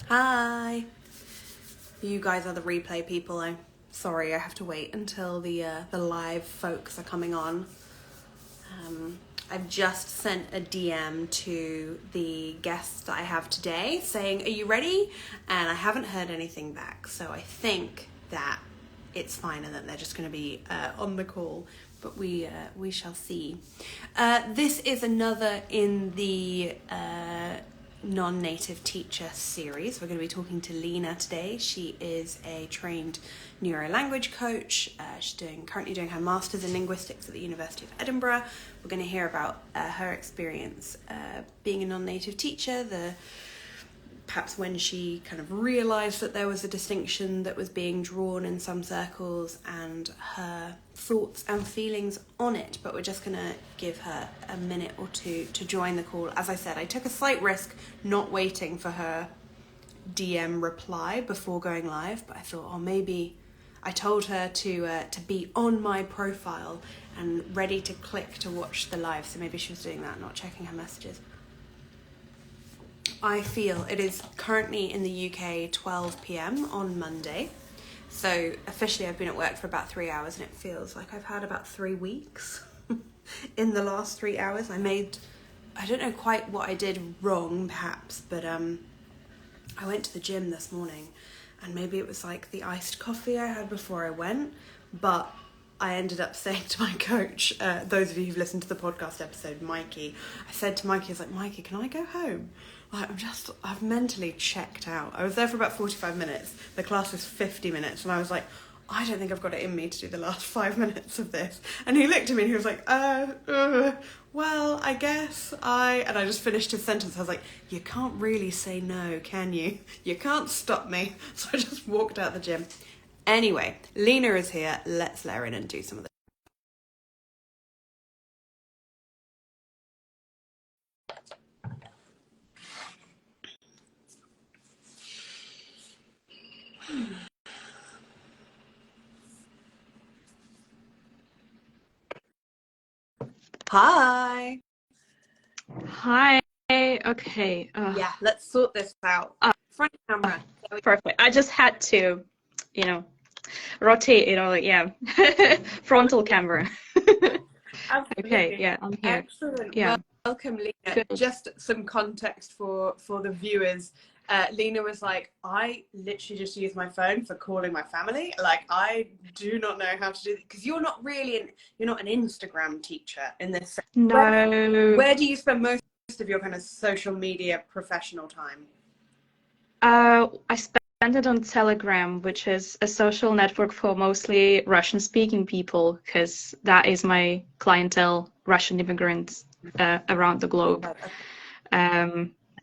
Hi. You guys are the replay people. I'm sorry, I have to wait until the live folks are coming on. I've just sent a DM to the guests that I have today saying, "Are you ready?" And I haven't heard anything back, so I think that it's fine and that they're just going to be on the call. But we shall see. This is another in the non-native teacher series. We're going to be talking to Lina today. She is a trained neuro-language coach. She's currently doing her master's in linguistics at the University of Edinburgh. We're going to hear about her experience being a non-native teacher, perhaps when she kind of realised that there was a distinction that was being drawn in some circles, and her thoughts and feelings on it. But we're just going to give her a minute or two to join the call. As I said, I took a slight risk not waiting for her DM reply before going live, but I thought, maybe I told her to be on my profile and ready to click to watch the live, so maybe she was doing that, not checking her messages. I feel it is currently in the UK 12 p.m. on Monday. So officially I've been at work for about 3 hours, and it feels like I've had about 3 weeks in the last 3 hours. I don't know quite what I did wrong perhaps, but I went to the gym this morning, and maybe it was like the iced coffee I had before I went, but I ended up saying to my coach, those of you who've listened to the podcast episode, Mikey, I said to Mikey, I was like, "Mikey, can I go home? Like, I've mentally checked out." I was there for about 45 minutes. The class was 50 minutes. And I was like, I don't think I've got it in me to do the last 5 minutes of this. And he looked at me and he was like, well, I guess and I just finished his sentence. I was like, you can't really say no, can you? You can't stop me. So I just walked out the gym. Anyway, Lina is here. Let's let her in and do some of this. Hi. Hi. Okay. Yeah, let's sort this out. Front camera. Perfect. I just had to, rotate, frontal camera. Absolutely. Okay, yeah, I'm here. Excellent. Yeah. Welcome, Lina. Good. Just some context for the viewers. Lina was like, I literally just use my phone for calling my family. Like, I do not know how to do it, because you're not an Instagram teacher in this sense. No. Where do you spend most of your kind of social media professional time? I spend it on Telegram, which is a social network for mostly Russian-speaking people, because that is my clientele, Russian immigrants around the globe.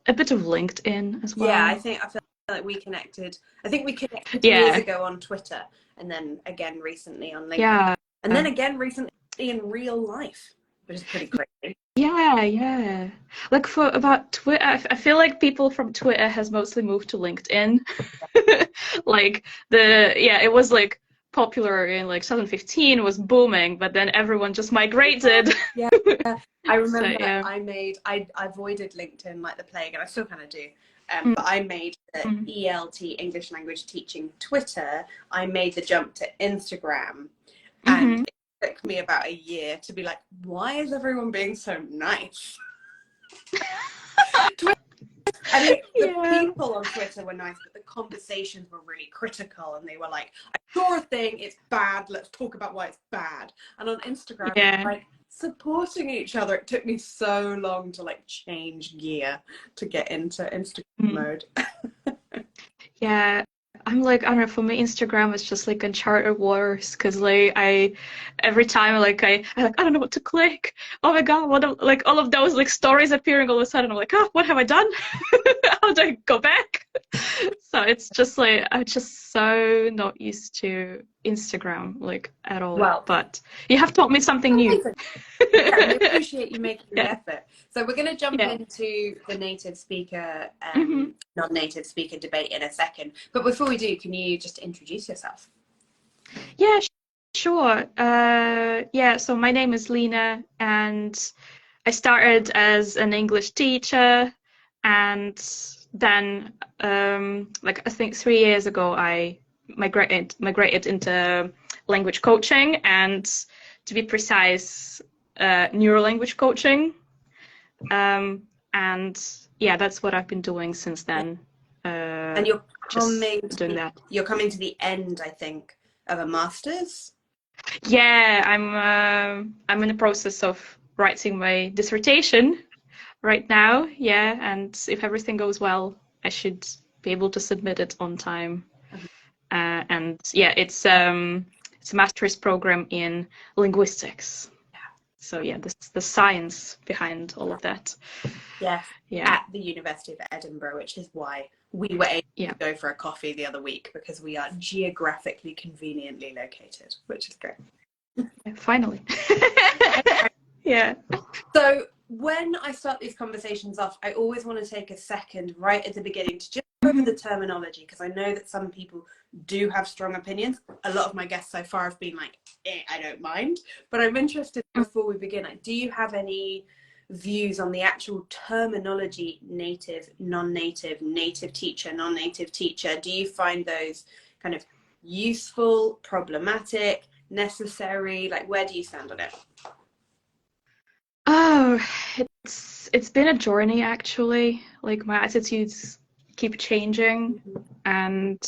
A bit of LinkedIn as well. Yeah, I feel like we connected. I think we connected years ago on Twitter, and then again recently on LinkedIn. Yeah. And then again recently in real life, which is pretty crazy. Yeah. Like about Twitter, I feel like people from Twitter has mostly moved to LinkedIn. Like it was like popular in like 2015, it was booming, but then everyone just migrated. Yeah. I remember I avoided LinkedIn like the plague, and I still kind of do. But I made the ELT, English Language Teaching Twitter. I made the jump to Instagram, and it took me about a year to be like, why is everyone being so nice? I think the people on Twitter were nice, but the conversations were really critical, and they were like, I saw a thing, it's bad, let's talk about why it's bad. And on Instagram, it's like supporting each other. It took me so long to like change gear to get into Instagram mode. Yeah. I'm like, I don't know, for me, Instagram is just like uncharted waters, because like every time like I don't know what to click. Oh my God, like all of those like stories appearing all of a sudden, I'm like, oh, what have I done? How do I go back? So it's just like, I'm just so not used to Instagram like at all. Well, but you have taught me something new. Yeah, we appreciate you making the effort. So we're going to jump into the native speaker, non-native speaker debate in a second. But before we do, can you just introduce yourself? Yeah, sure. So my name is Lina, and I started as an English teacher, And then, like I think 3 years ago, I migrated into language coaching, and to be precise, neuro language coaching. And yeah, that's what I've been doing since then. And you're Just doing that. you're coming to the end, I think, of a master's. Yeah, I'm in the process of writing my dissertation right now. Yeah, and if everything goes well, I should be able to submit it on time. And yeah, it's a master's program in linguistics. So yeah, this is the science behind all of that. Yes, Yeah. at the University of Edinburgh, which is why we were able to go for a coffee the other week, because we are geographically conveniently located, which is great. Finally. Yeah. So when I start these conversations off, I always want to take a second right at the beginning to just go over the terminology, because I know that some people do have strong opinions. A lot of my guests so far have been like, I don't mind. But I'm interested, before we begin, do you have any views on the actual terminology, native, non-native, native teacher, non-native teacher? Do you find those kind of useful, problematic, necessary? Like, where do you stand on it? Oh, it's been a journey, actually. Like, my attitudes keep changing, and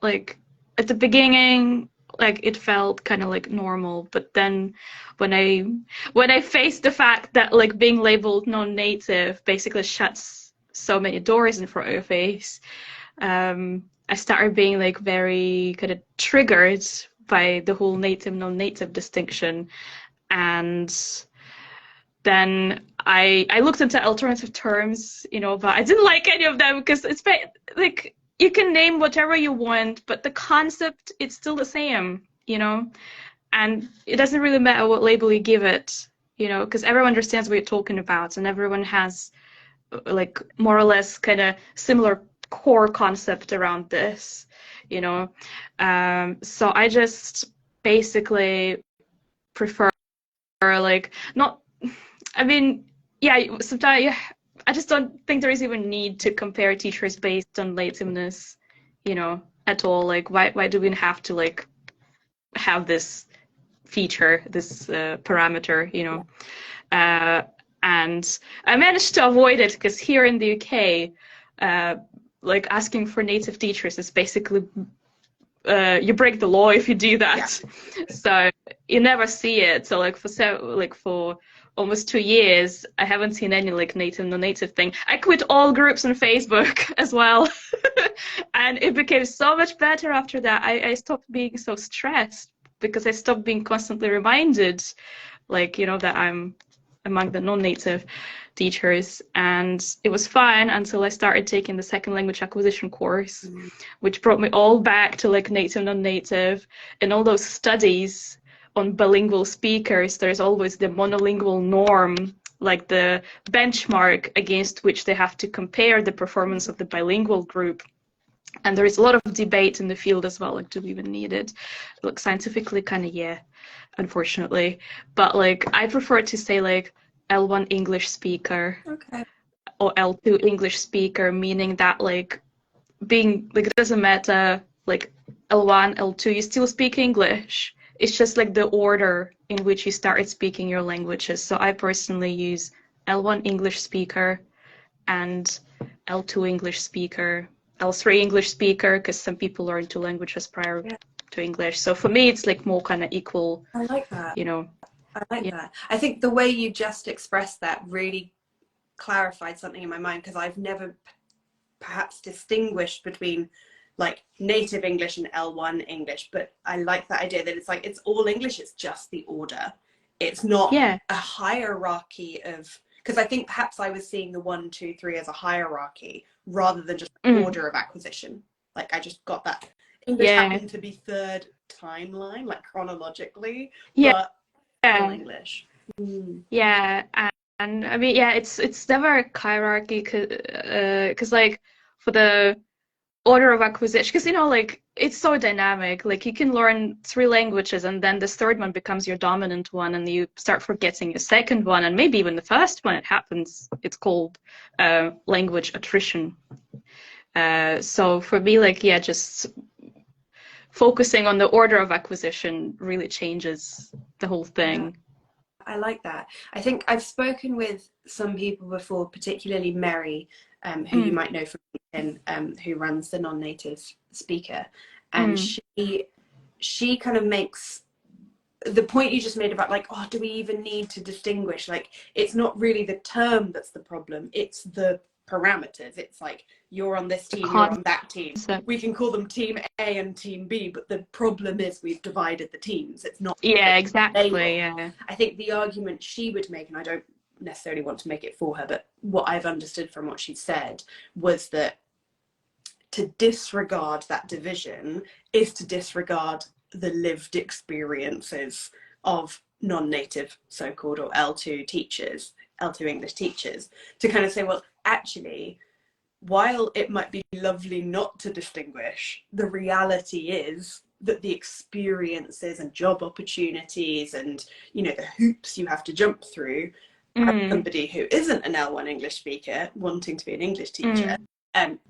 like at the beginning, like it felt kind of like normal, but then when I faced the fact that like being labeled non-native basically shuts so many doors in front of your face, I started being like very kind of triggered by the whole native non-native distinction. And then I looked into alternative terms, but I didn't like any of them, because it's like you can name whatever you want, but the concept, it's still the same, and it doesn't really matter what label you give it, because everyone understands what you're talking about, and everyone has like more or less kind of similar core concept around this, so I just basically prefer like not. I mean, yeah, sometimes I just don't think there is even need to compare teachers based on nativeness, at all. Like, why do we have to like have this feature, this parameter, and I managed to avoid it, because here in the UK, like asking for native teachers is basically you break the law if you do that. Yeah. So you never see it. So like for almost 2 years, I haven't seen any like native non-native thing. I quit all groups on Facebook as well. And it became so much better after that. I stopped being so stressed, because I stopped being constantly reminded, like, that I'm among the non-native teachers. And it was fine until I started taking the second language acquisition course, which brought me all back to like native, non-native, and all those studies on bilingual speakers. There's always the monolingual norm, like the benchmark against which they have to compare the performance of the bilingual group. And there is a lot of debate in the field as well, like, do we even need it? Like, scientifically, kind of, yeah, unfortunately. But like, I prefer to say like L1 English speaker, okay, or L2 English speaker, meaning that like being like, it doesn't matter, like L1, L2, you still speak English. It's just like the order in which you started speaking your languages. So I personally use L1 English speaker and L2 English speaker, L3 English speaker, because some people learn two languages prior to English. So for me, it's like more kind of equal. I like that. I like that. I think the way you just expressed that really clarified something in my mind, because I've never perhaps distinguished between like native English and L1 English, but I like that idea that it's like, it's all English, it's just the order. It's not a hierarchy of, because I think perhaps I was seeing the 1, 2, 3 as a hierarchy rather than just order of acquisition. Like, I just got that English happened to be third timeline, like chronologically, but all English. Yeah, and I mean, yeah, it's never a hierarchy, because like for the order of acquisition, because like it's so dynamic. Like you can learn 3 languages and then this third one becomes your dominant one and you start forgetting your second one and maybe even the first one. It happens. It's called language attrition. So for me, like, yeah, just focusing on the order of acquisition really changes the whole thing. I like that. I think I've spoken with some people before, particularly Mary, who you might know from LinkedIn, who runs the Non-Native Speaker, and she kind of makes the point you just made about like, oh, do we even need to distinguish? Like, it's not really the term that's the problem, it's the parameters. It's like, you're on this team, you're on that team. We can call them team A and team B, but the problem is we've divided the teams. It's not. Yeah, exactly. Yeah. I think the argument she would make, and I don't necessarily want to make it for her, but what I've understood from what she said was that to disregard that division is to disregard the lived experiences of non-native so-called or L2 teachers, L2 English teachers, to kind of say, well, actually, while it might be lovely not to distinguish, the reality is that the experiences and job opportunities and, you know, the hoops you have to jump through as somebody who isn't an L1 English speaker wanting to be an English teacher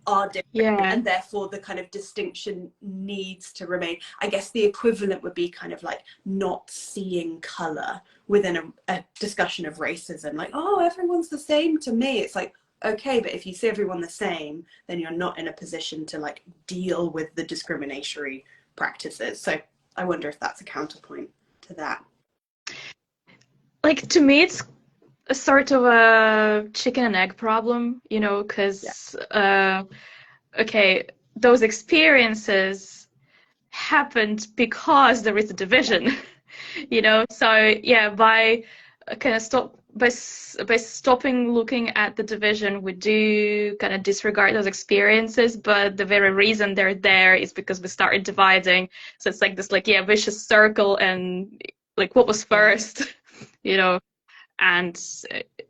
are different, and therefore the kind of distinction needs to remain. I guess the equivalent would be kind of like not seeing colour within a discussion of racism, like, oh, everyone's the same to me. It's like, okay, but if you see everyone the same, then you're not in a position to like deal with the discriminatory practices. So I wonder if that's a counterpoint to that. Like, to me, it's a sort of a chicken and egg problem, you know, because okay, those experiences happened because there is a division, you know. So yeah, by kind of by stopping looking at the division, we do kind of disregard those experiences, but the very reason they're there is because we started dividing. So it's like this, like, yeah, vicious circle, and like, what was first, you know. And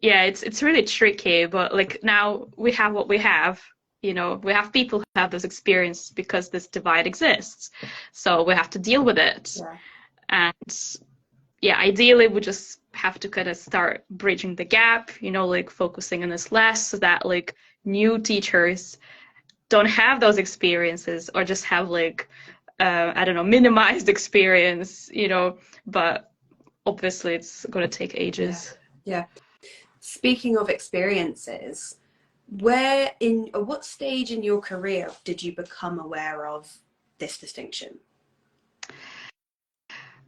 yeah, it's really tricky, but like now we have what we have, you know. We have people who have this experience because this divide exists, so we have to deal with it. And yeah, ideally we just have to kind of start bridging the gap, you know, like focusing on this less, so that like new teachers don't have those experiences or just have like I don't know, minimized experience, you know. But obviously it's going to take ages. Yeah. Speaking of experiences, what stage in your career did you become aware of this distinction?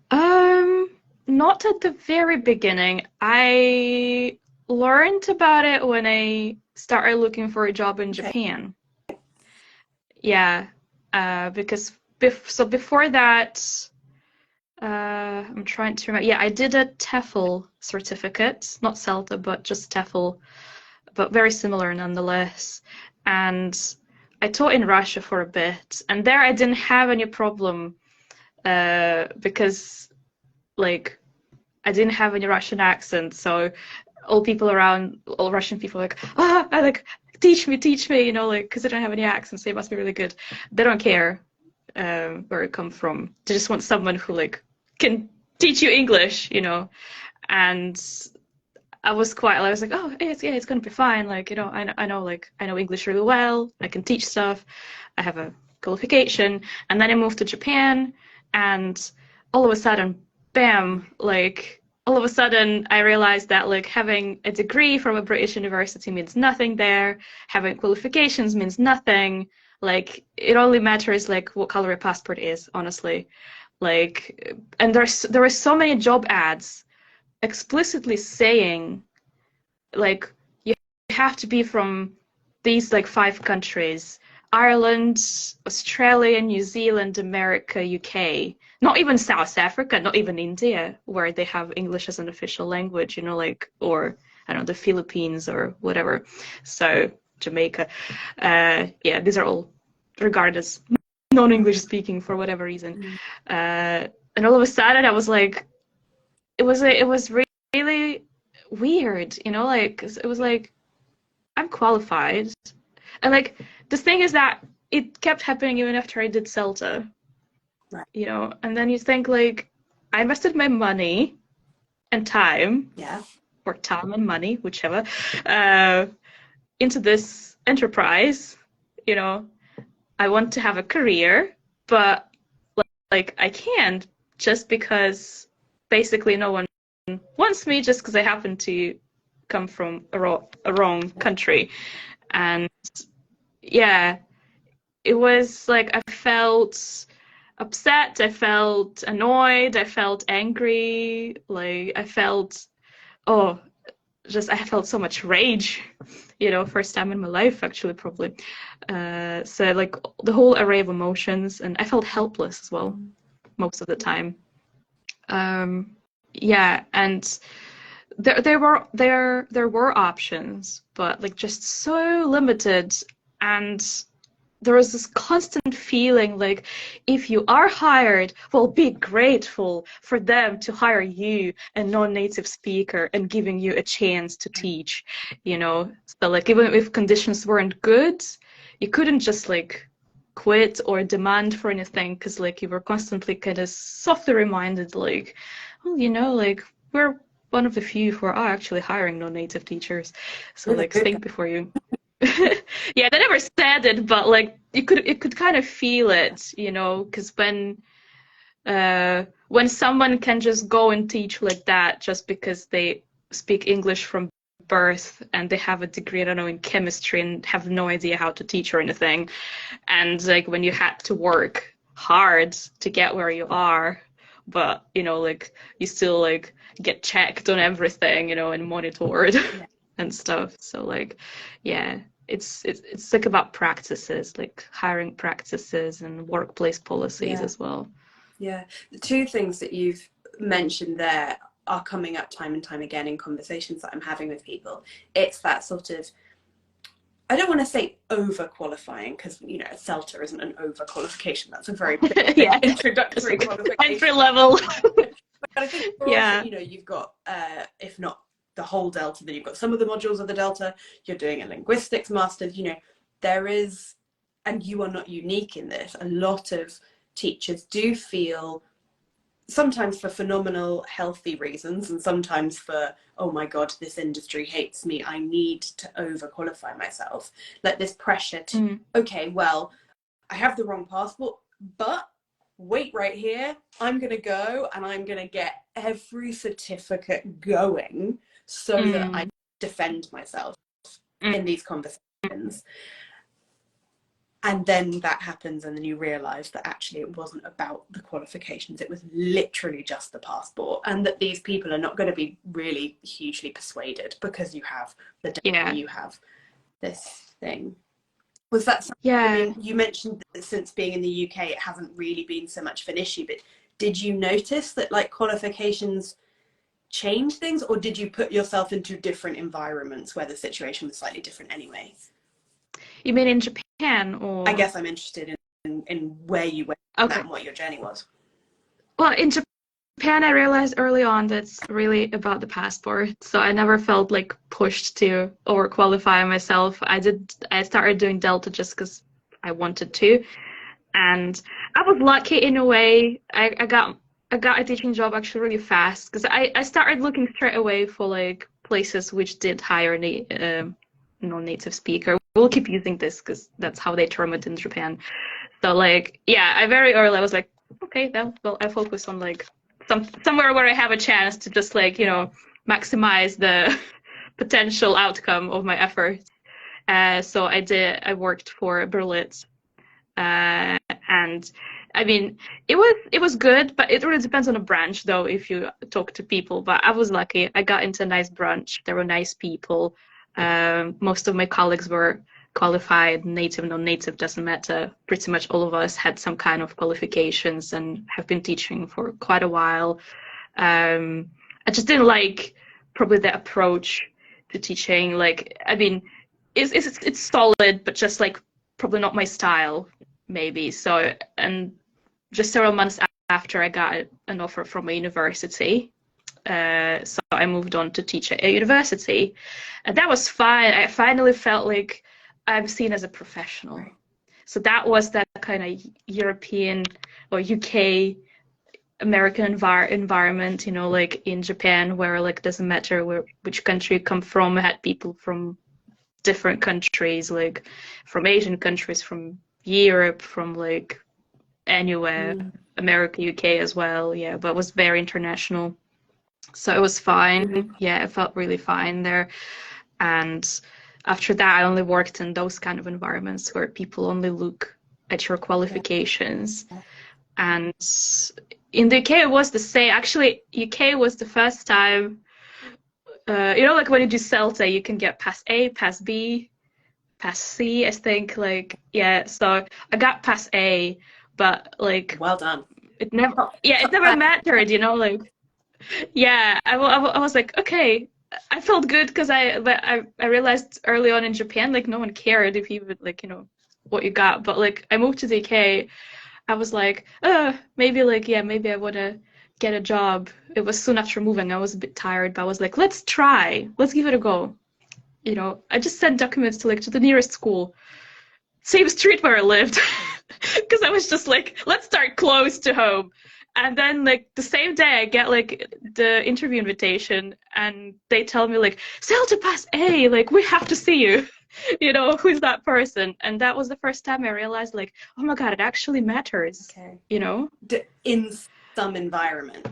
Not at the very beginning. I learned about it when I started looking for a job in Japan. Yeah, because before that, I'm trying to remember. Yeah, I did a TEFL certificate, not CELTA, but just TEFL, but very similar nonetheless. And I taught in Russia for a bit, and there I didn't have any problem because, like, I didn't have any Russian accent, so all Russian people are like, I like, teach me, you know, like, because I don't have any accent, so it must be really good. They don't care where I come from. They just want someone who like can teach you English, you know. And I was like, oh, it's gonna be fine. Like, you know, I know English really well. I can teach stuff. I have a qualification. And then I moved to Japan, and all of a sudden, bam! Like, all of a sudden, I realized that like having a degree from a British university means nothing there. Having qualifications means nothing. Like, it only matters like what color your passport is, honestly. Like, and there were so many job ads explicitly saying, like, you have to be from these like 5 countries: Ireland, Australia, New Zealand, America, UK. Not even South Africa, not even India, where they have English as an official language, you know, like, or I don't know, the Philippines or whatever. So Jamaica. Yeah, these are all regarded as non-English speaking for whatever reason. And all of a sudden I was like, it was really weird, you know, like, it was like, I'm qualified. And like, the thing is that it kept happening even after I did CELTA, Right. you know, and then you think like, I invested my money and time, Yeah. or time and money, whichever, into this enterprise, you know, I want to have a career, but like I can't just because basically no one wants me just because I happen to come from a wrong country. And yeah, it was like I felt upset, I felt annoyed, I felt angry, like I felt, oh, just I felt so much rage, you know, first time in my life actually, probably. So like the whole array of emotions, and I felt helpless as well most of the time. Yeah, and there were options, but like just so limited, and there was this constant feeling like if you are hired, well, be grateful for them to hire you, a non-native speaker, and giving you a chance to teach, you know. So like even if conditions weren't good, you couldn't just like quit or demand for anything because like you were constantly kind of softly reminded like, well, you know, like we're one of the few who are actually hiring non-native teachers, so You're the like good think before you. Yeah, they never said it, but like you could kind of feel it, you know, because when someone can just go and teach like that just because they speak English from birth and they have a degree, I don't know, in chemistry and have no idea how to teach or anything, and like when you had to work hard to get where you are, but you know, like you still like get checked on everything, you know, and monitored Yeah. and stuff. So like, yeah, it's like about practices, like hiring practices and workplace policies Yeah. as well. Yeah. The two things that you've mentioned there are coming up time and time again in conversations that I'm having with people. It's that sort of, I don't want to say overqualifying because, you know, CELTA isn't an overqualification. That's a very basic Yeah, it's introductory like qualification. entry level. But I think for us, Yeah. you know, you've got, if not the whole Delta, then you've got some of the modules of the Delta. You're doing a linguistics master's, you know, there is, and you are not unique in this. A lot of teachers do feel, sometimes for phenomenal healthy reasons and sometimes for, oh my god, this industry hates me, I need to overqualify myself, like this pressure to, okay, well, I have the wrong passport, but wait right here, I'm gonna go and I'm gonna get every certificate going so that I defend myself in these conversations. And then that happens, and then you realise that actually it wasn't about the qualifications, it was literally just the passport, and that these people are not going to be really hugely persuaded because you have the Yeah. you have this thing. Was that something, I Yeah. mean, you mentioned that since being in the UK it hasn't really been so much of an issue, but did you notice that like qualifications change things, or did you put yourself into different environments where the situation was slightly different anyway? You mean in Japan or? I guess I'm interested in where you went with that Okay. and what your journey was. Well, in Japan, I realized early on that's really about the passport. So I never felt like pushed to overqualify myself. I started doing Delta just because I wanted to. And I was lucky in a way. I got a teaching job actually really fast because I started looking straight away for like places which did hire non-native speaker. We'll keep using this because that's how they term it in Japan. So like, yeah, I very early I was like, okay, then well, I focus on like somewhere where I have a chance to just like, you know, maximize the potential outcome of my efforts. So I worked for Berlitz, and I mean, it was good, but it really depends on the branch, though. If you talk to people, but I was lucky. I got into a nice branch. There were nice people. Most of my colleagues were qualified, native, non-native, doesn't matter. Pretty much all of us had some kind of qualifications and have been teaching for quite a while. I just didn't like probably the approach to teaching. Like, I mean, it's solid, but just like probably not my style, maybe. So, and just several months after I got an offer from a university, so I moved on to teach at a university, and that was fine. I finally felt like I'm seen as a professional. So that was that kind of European or UK American environment, you know, like in Japan, where like it doesn't matter which country you come from. I had people from different countries, like from Asian countries, from Europe, from like anywhere, America, UK as well. Yeah, but it was very international. So it was fine. Yeah, it felt really fine there. And after that, I only worked in those kind of environments where people only look at your qualifications. And in the UK, it was the same. Actually, UK was the first time, you know, like when you do CELTA, you can get past A, past B, past C, I think. Like, yeah, so I got past A, but like, well done. It never mattered, you know, like, yeah, I was like, okay, I felt good because I realized early on in Japan, like, no one cared if you would, like, you know, what you got. But like, I moved to the UK, I was like, maybe like, yeah, maybe I want to get a job. It was soon after moving. I was a bit tired, but I was like, let's give it a go. You know, I just sent documents to the nearest school, same street where I lived, because I was just like, let's start close to home. And then like the same day I get like the interview invitation and they tell me like, sail to pass A, like we have to see you. You know, who's that person? And that was the first time I realized like, oh my God, it actually matters. Okay. You know? In some environment.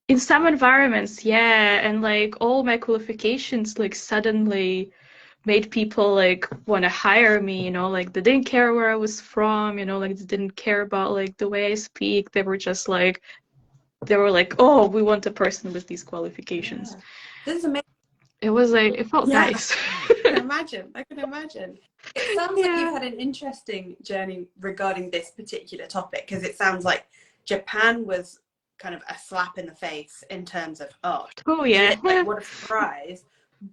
In some environments, yeah. And like all my qualifications like suddenly made people like want to hire me, you know, like they didn't care where I was from, you know, like they didn't care about like the way I speak. They were like, oh, we want a person with these qualifications. Yeah. This is amazing. It was like, it felt nice. I can imagine. It sounds like you've had an interesting journey regarding this particular topic, because it sounds like Japan was kind of a slap in the face in terms of, oh yeah, shit, like, what a surprise.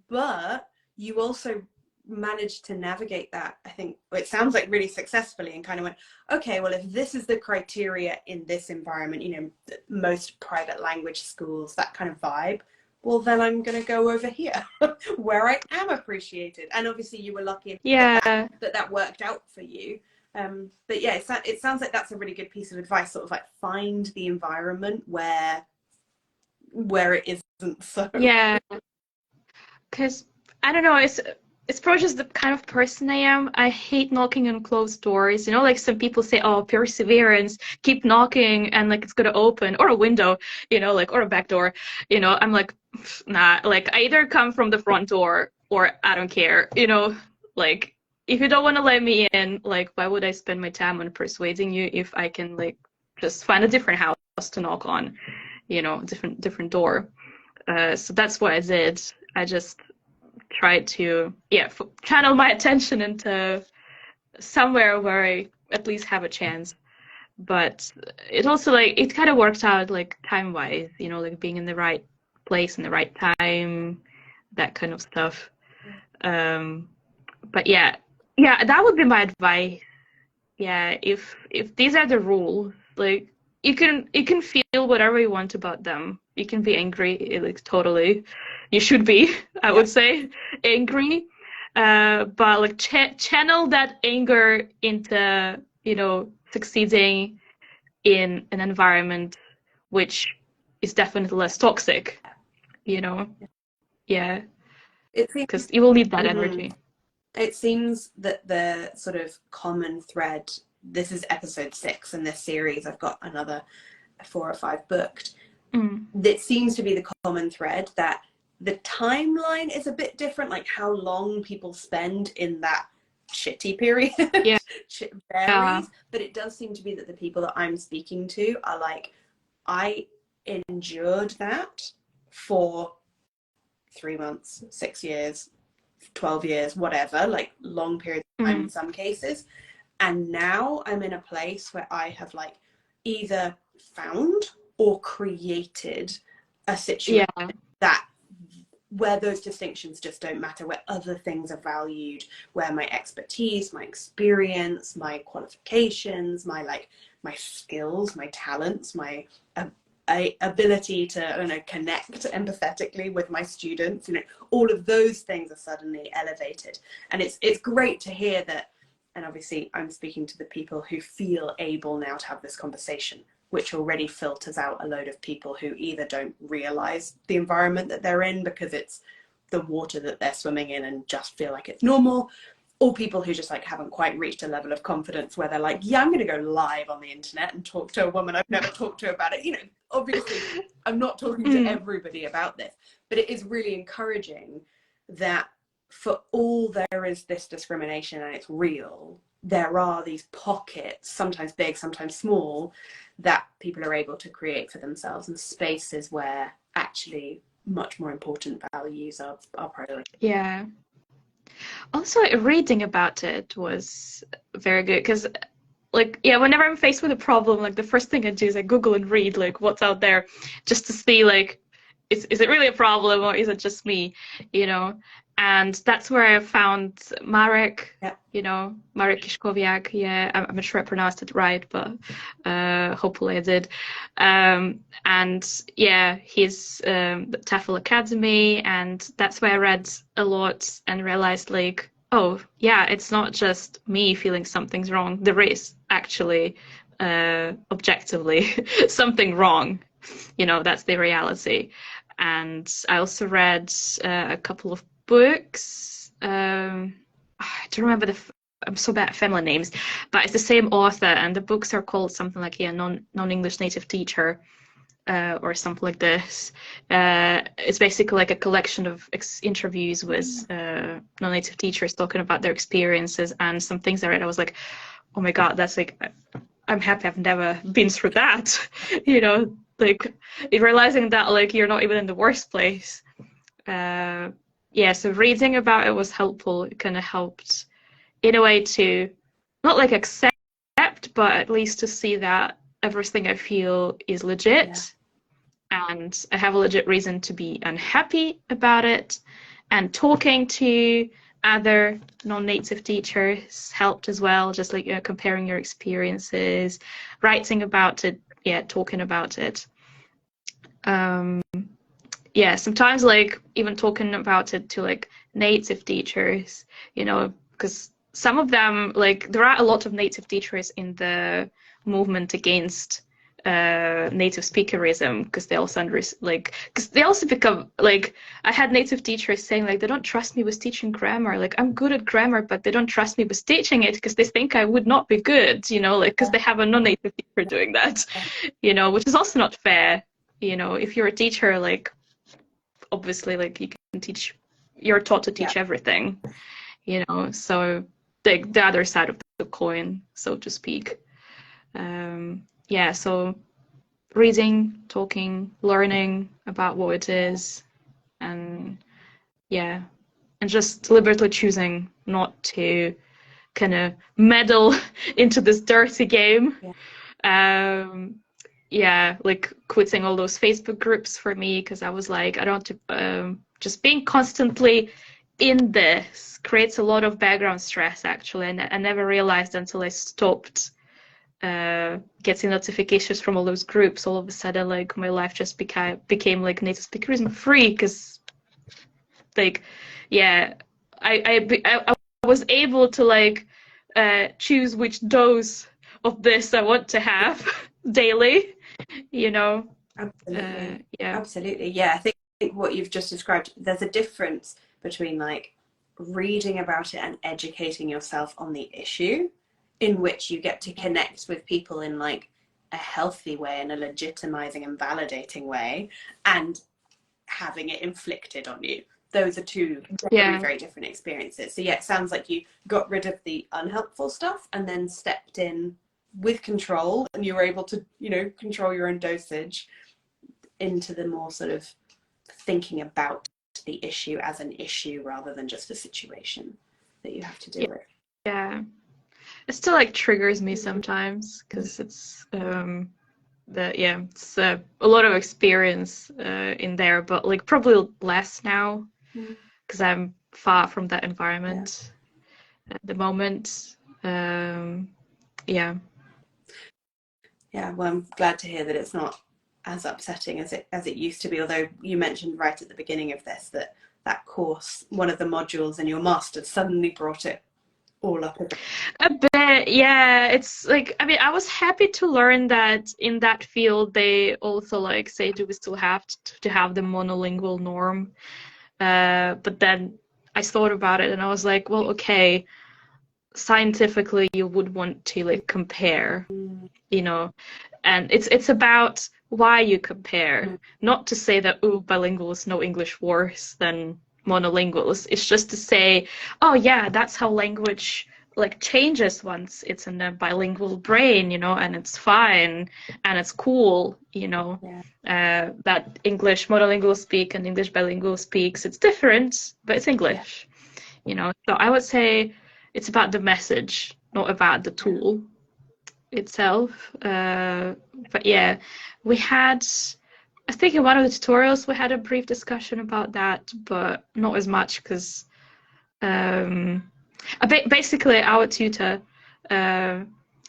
But you also managed to navigate that, I think, it sounds like really successfully, and kind of went, okay, well, if this is the criteria in this environment, you know, most private language schools, that kind of vibe, well, then I'm going to go over here where I am appreciated. And obviously you were lucky that worked out for you. But yeah, it sounds like that's a really good piece of advice, sort of like find the environment where it isn't so. Yeah, because I don't know, it's probably just the kind of person I am. I hate knocking on closed doors. You know, like some people say, oh, perseverance, keep knocking and like it's gonna open, or a window, you know, like, or a back door. You know, I'm like, nah, like I either come from the front door or I don't care, you know, like if you don't want to let me in, like why would I spend my time on persuading you if I can like just find a different house to knock on, you know, different door. So that's what I did. I just tried to channel my attention into somewhere where I at least have a chance. But it also like it kind of worked out like time-wise, you know, like being in the right place in the right time, that kind of stuff. But yeah, that would be my advice. Yeah, if these are the rules, like you can feel whatever you want about them. You can be angry, like totally. You should be, I would say, angry. But like channel that anger into, you know, succeeding in an environment which is definitely less toxic, you know? Yeah. Because you will need that energy. It seems that the sort of common thread, this is episode 6 in this series, I've got another 4 or 5 booked. That seems to be the common thread, that the timeline is a bit different, like how long people spend in that shitty period varies, but it does seem to be that the people that I'm speaking to are like, I endured that for 3 months, 6 years, 12 years, whatever, like long periods of time in some cases. And now I'm in a place where I have like either found or created a situation that where those distinctions just don't matter, where other things are valued, where my expertise, my experience, my qualifications, my skills, my talents, my ability to, I don't know, connect empathetically with my students, you know, all of those things are suddenly elevated. And it's great to hear that and obviously I'm speaking to the people who feel able now to have this conversation, which already filters out a load of people who either don't realize the environment that they're in because it's the water that they're swimming in and just feel like it's normal, or people who just like haven't quite reached a level of confidence where they're like, yeah, I'm going to go live on the internet and talk to a woman I've never talked to about it. You know, obviously I'm not talking to everybody about this, but it is really encouraging that for all there is this discrimination and it's real, there are these pockets, sometimes big, sometimes small, that people are able to create for themselves, and spaces where actually much more important values are priority. Yeah. Also, reading about it was very good because, like, yeah, whenever I'm faced with a problem, like the first thing I do is I Google and read like what's out there, just to see like, is it really a problem or is it just me, you know? And that's where I found Marek, Yeah. you know, Marek Kiszkowiak. Yeah, I'm not sure I pronounced it right, but hopefully I did. And yeah, he's the TEFL Academy, and that's where I read a lot and realized like, oh yeah, it's not just me feeling something's wrong. There is actually objectively something wrong. You know, that's the reality. And I also read a couple of books. I don't remember I'm so bad at family names, but it's the same author, and the books are called something like non-English native teacher, or something like this. It's basically like a collection of interviews with non-native teachers talking about their experiences, and some things I read, I was like, oh my God, that's like, I'm happy I've never been through that, you know, like realizing that like you're not even in the worst place. Yeah, so reading about it was helpful. It kind of helped in a way to not like accept, but at least to see that everything I feel is legit, and I have a legit reason to be unhappy about it. And talking to other non-native teachers helped as well, just like, you know, comparing your experiences, writing about it, yeah, talking about it. Yeah, sometimes like even talking about it to like native teachers, you know, because some of them, like there are a lot of native teachers in the movement against native speakerism, because they also because they also become like, I had native teachers saying like they don't trust me with teaching grammar, like I'm good at grammar but they don't trust me with teaching it because they think I would not be good, you know, like because they have a non-native teacher doing that, you know, which is also not fair. You know, if you're a teacher, like obviously like you can teach, you're taught to teach everything, you know, so the other side of the coin, so to speak. Yeah, so reading, talking, learning about what it is, and yeah, and just deliberately choosing not to kind of meddle into this dirty game. Yeah, like quitting all those Facebook groups for me, because I was like, I don't want to, just being constantly in this creates a lot of background stress actually, and I never realized until I stopped getting notifications from all those groups. All of a sudden, like my life just became like Native Speakerism free, because like, yeah, I was able to like choose which dose of this I want to have daily, you know. Absolutely. Yeah. Absolutely. Yeah. I think what you've just described, there's a difference between like reading about it and educating yourself on the issue, in which you get to connect with people in like a healthy way, in a legitimizing and validating way, and having it inflicted on you. Those are two very, very different experiences. So yeah, it sounds like you got rid of the unhelpful stuff and then stepped in with control, and you were able to, you know, control your own dosage into the more sort of thinking about the issue as an issue rather than just a situation that you have to deal with. Yeah. It still like triggers me sometimes, because it's it's a lot of experience in there, but like probably less now because I'm far from that environment at the moment. Yeah. Yeah, well, I'm glad to hear that it's not as upsetting as it used to be. Although you mentioned right at the beginning of this that course, one of the modules in your master's, suddenly brought it all up in A bit, yeah. It's like, I mean, I was happy to learn that in that field they also like say, do we still have to have the monolingual norm? But then I thought about it and I was like, well, okay, scientifically you would want to like compare, you know, and it's about why you compare, not to say that bilinguals know English worse than monolinguals. It's just to say, oh yeah, that's how language like changes once it's in a bilingual brain, you know, and it's fine and it's cool, you know, that English monolingual speak and English bilingual speaks. It's different, but it's English, you know. So I would say it's about the message, not about the tool itself. But yeah, we had, I think in one of the tutorials we had a brief discussion about that, but not as much because basically our tutor,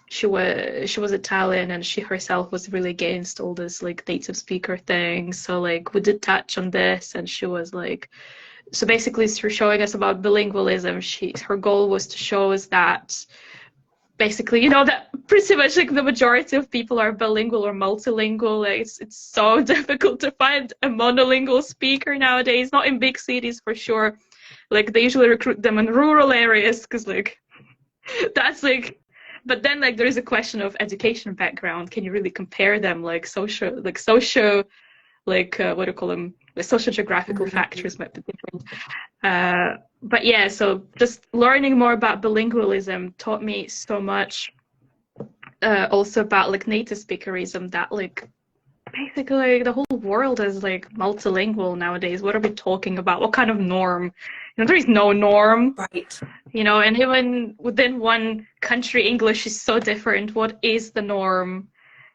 she was Italian and she herself was really against all this like native speaker thing. So like we did touch on this, and she was like, so basically through showing us about bilingualism, her goal was to show us that basically, you know, that pretty much like the majority of people are bilingual or multilingual. Like, it's so difficult to find a monolingual speaker nowadays, not in big cities for sure. Like they usually recruit them in rural areas because like that's like, but then like there is a question of education background. Can you really compare them like social like what do you call them? The social geographical factors might be different. But yeah, so just learning more about bilingualism taught me so much. Also about like native speakerism, that like basically the whole world is like multilingual nowadays. What are we talking about? What kind of norm? You know, there is no norm. right. You know, and even within one country, English is so different. What is the norm?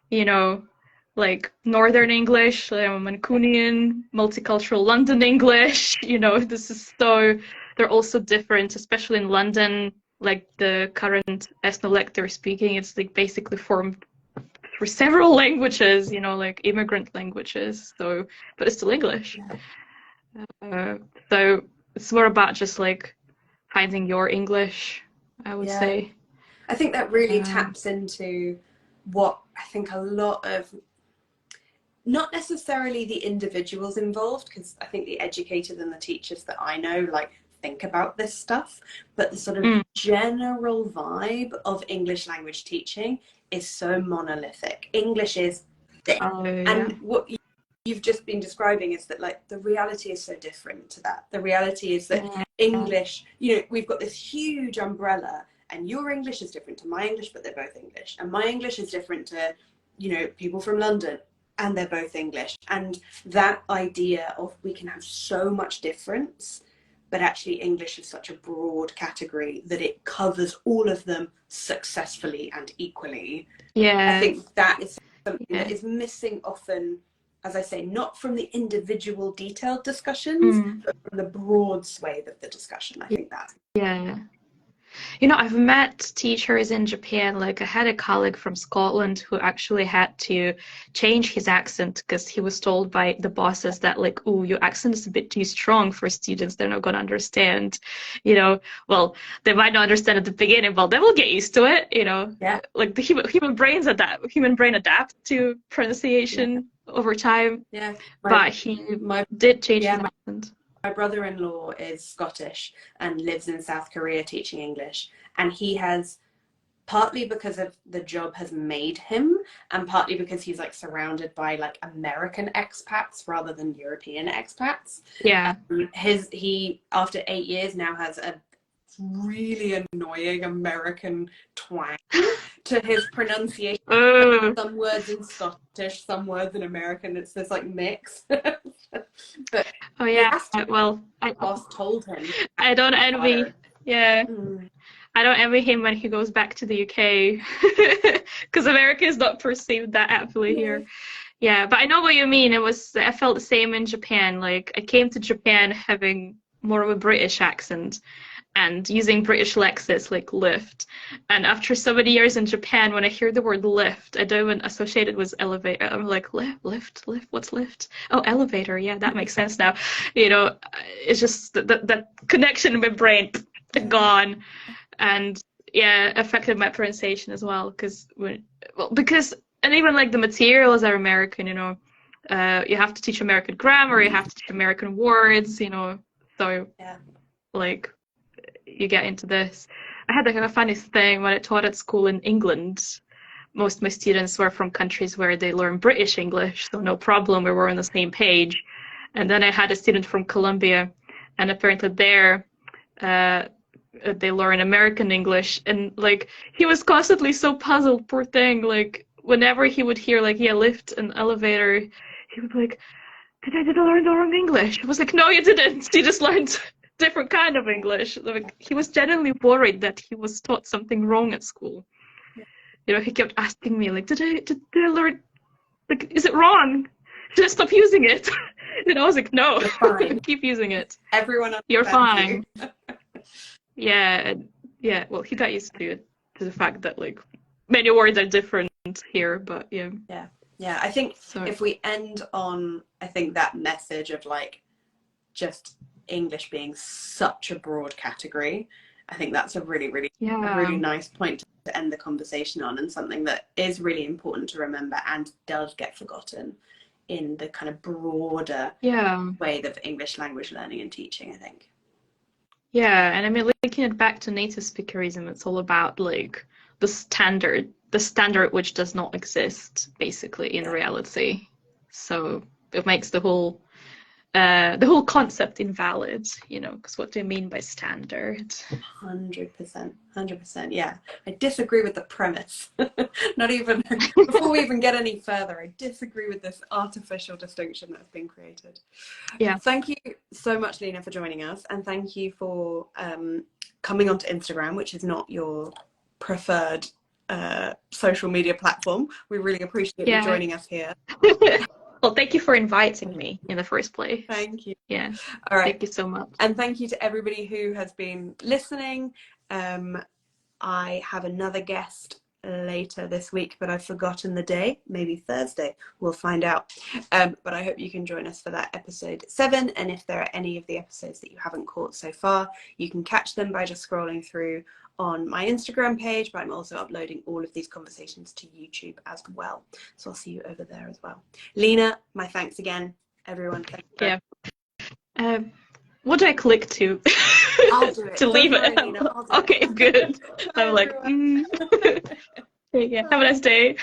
You know, like Northern English, Mancunian, multicultural London English, you know, this is so, they're also different, especially in London, like the current ethnolecture they're speaking, it's like basically formed for several languages, you know, like immigrant languages, so, but it's still English. Uh, so it's more about just like finding your English, I would say. I think that really taps into what I think a lot of, not necessarily the individuals involved, because I think the educators and the teachers that I know like think about this stuff, but the sort of general vibe of English language teaching is so monolithic. English is this. And what you've just been describing is that like the reality is so different to that. The reality is that English, you know, we've got this huge umbrella, and your English is different to my English, but they're both English, and my English is different to, you know, people from London, and they're both English. And that idea of we can have so much difference, but actually English is such a broad category that it covers all of them successfully and equally. I think that is something that is missing often, as I say, not from the individual detailed discussions, but from the broad swathe of the discussion. I think that. You know, I've met teachers in Japan. Like, I had a colleague from Scotland who actually had to change his accent because he was told by the bosses that, like, oh, your accent is a bit too strong for students. They're not going to understand. You know, well, they might not understand at the beginning, but they will get used to it. You know, like the human brain adapt to pronunciation over time. But he did change his accent. My brother-in-law is Scottish and lives in South Korea teaching English, and he has, partly because of the job has made him, and partly because he's like surrounded by like American expats rather than European expats. He after 8 years now has a really annoying American twang to his pronunciation. Some words in Scottish, some words in American. It's this like mix. But well, I told him. I don't envy. I don't envy him when he goes back to the UK, because America is not perceived that aptly here. But I know what you mean. I felt the same in Japan. Like, I came to Japan having more of a British accent and using British lexis like lift. And after so many years in Japan, when I hear the word lift, I don't even associate it with elevator. I'm like, lift, what's lift? Oh, elevator. Yeah, that makes sense now. You know, it's just that connection in my brain gone. and yeah, affected my pronunciation as well because and even like the materials are American, you know. You have to teach American grammar, you have to teach American words, you know. So Yeah. like you get into this. I had like a funny thing when I taught at school in England. Most of my students were from countries where they learn British English, so no problem, we were on the same page. And then I had a student from Colombia, and apparently there, they learn American English, and like he was constantly so puzzled, poor thing. Like whenever he would hear like yeah, lift and elevator, he would be like, did I learn the wrong English? I was like, no, you didn't. You just learned different kind of English. Like he was genuinely worried that he was taught something wrong at school. You know, he kept asking me like, did I learn? Like, is it wrong? Should I stop using it? And I was like, no, You're fine. keep using it. Everyone You're fine. you. Yeah, yeah. Well, he got used to the fact that like many words are different here, but yeah. Yeah. I think So if we end on, I think that message of like just English being such a broad category, I think that's a really nice point to end the conversation on, and something that is really important to remember and does get forgotten in the kind of broader way of English language learning and teaching, I think. Yeah, and I mean, linking it back to native speakerism, it's all about like the standard which does not exist basically in reality. So it makes the whole concept invalid, you know, because what do you mean by standard? 100%. Yeah, I disagree with the premise. Not even before we even get any further, I disagree with this artificial distinction that's been created. Yeah. Thank you so much, Lina, for joining us, and thank you for coming onto Instagram, which is not your preferred social media platform. We really appreciate you joining us here. Well, thank you for inviting me in the first place. Thank you. Yeah. All right. Thank you so much. And thank you to everybody who has been listening. I have another guest later this week, but I've forgotten the day. Maybe Thursday. We'll find out. But I hope you can join us for that episode 7. And if there are any of the episodes that you haven't caught so far, you can catch them by just scrolling through on my Instagram page, but I'm also uploading all of these conversations to YouTube as well. So I'll see you over there as well. Lina, my thanks again. Everyone, thank you. Yeah. What do I click to? I'll do it. To leave worry, it. Lina, Okay, good. I'm like, yeah, have a nice day.